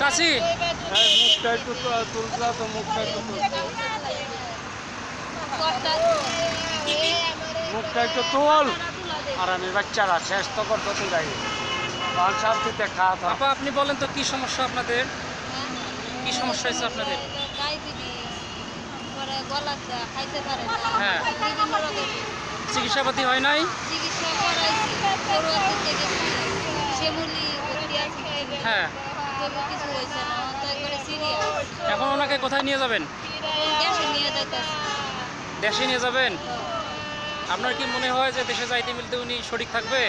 কাশি মুখটা একটু তুললা তো মুখটা একটু মুখটা একটু তুল আর আমি বাচ্চারা শেষ তো করতে তুই যাই শান্তিতে খাওয়া দাওয়া। আপা আপনি বলেন তো কি সমস্যা আপনাদের, কি সমস্যা হয়েছে আপনাদের? হ্যাঁ, চিকিৎসাপাতি হয় নাই? হ্যাঁ, এখন ওনাকে কোথায় নিয়ে যাবেন? দেশে নিয়ে যাবেন? আপনার কি মনে হয় যে দেশে যাইতে মিলতে উনি সঠিক থাকবে?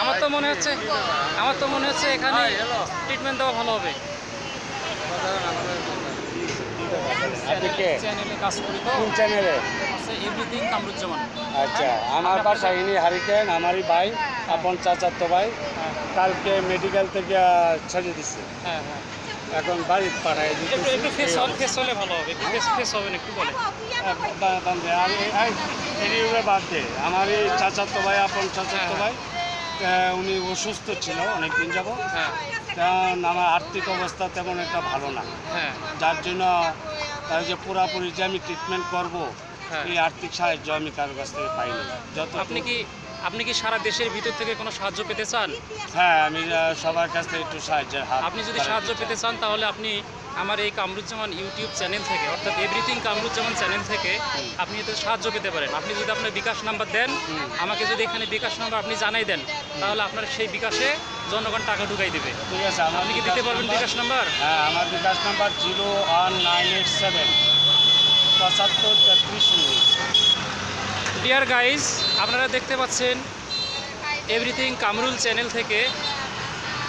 আমার তো মনে হচ্ছে এখানে ট্রিটমেন্ট দেওয়া ভালো হবে। আপনি কে? চ্যানেলে কাজ করি তো, কোন চ্যানেলে? এভরিথিং কামরুজ্জামান। আচ্ছা, আমার বাসা ইনি হারিকেন, আমারই ভাই, আপন চাচাতো ভাই। কালকে মেডিকেল থেকে ছেড়ে দিচ্ছে, হ্যাঁ হ্যাঁ, এখন বাড়ি পাঠাই একটু ফেস হলে ভালো হবে, একটু ফেস হবেন একটু বলে। বাদ দে, আমারই চাচাতো ভাই, আপন চাচাতো ভাই। উনি অসুস্থ ছিল অনেকদিন যাব, হ্যাঁ কারণ আমার আর্থিক অবস্থা তেমন একটা ভালো না, হ্যাঁ যার জন্য তার যে পুরাপুরি যে আমি ট্রিটমেন্ট করব হ্যাঁ। এই আর্থিক সাহায্য আমি কারোর কাছ থেকে পাইনি। যত আপনি কি সারা দেশের ভিতর থেকে কোনো সাহায্য পেতে চান? হ্যাঁ, আমি সবার কাছ থেকে একটু সাহায্যের হাত। আপনি যদি সাহায্য পেতে চান তাহলে আপনি আমার এই কামরুজ্জামান ইউটিউব চ্যানেল থেকে, অর্থাৎ এভরিথিং কামরুজ্জামান চ্যানেল থেকে আপনি এতে সাহায্য পেতে পারেন। আপনি যদি আপনার বিকাশ নাম্বার দেন, আমাকে যদি এখানে বিকাশ নাম্বার আপনি জানাই দেন, তাহলে আপনার সেই বিকাশে জনগণ টাকা ঢুকাই দেবে। ঠিক আছে, আপনি কি দিতে পারবেন বিকাশ নাম্বার? হ্যাঁ, আমার বিকাশ নাম্বার 01987 75 ডিয়ার গাইজ, আপনারা দেখতে পাচ্ছেন এভরিথিং কামরুল চ্যানেল থেকে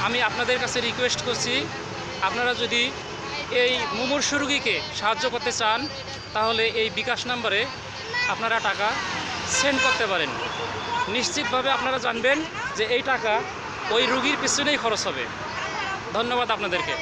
আমি আপনাদের কাছে রিকোয়েস্ট করছি, আপনারা যদি এই মুমূর্ষু রোগীকে সাহায্য করতে চান তাহলে এই বিকাশ নম্বরে আপনারা টাকা সেন্ড করতে পারেন। নিশ্চিতভাবে আপনারা জানবেন যে এই টাকা ওই রোগীর পিছনেই খরচ হবে। ধন্যবাদ আপনাদেরকে।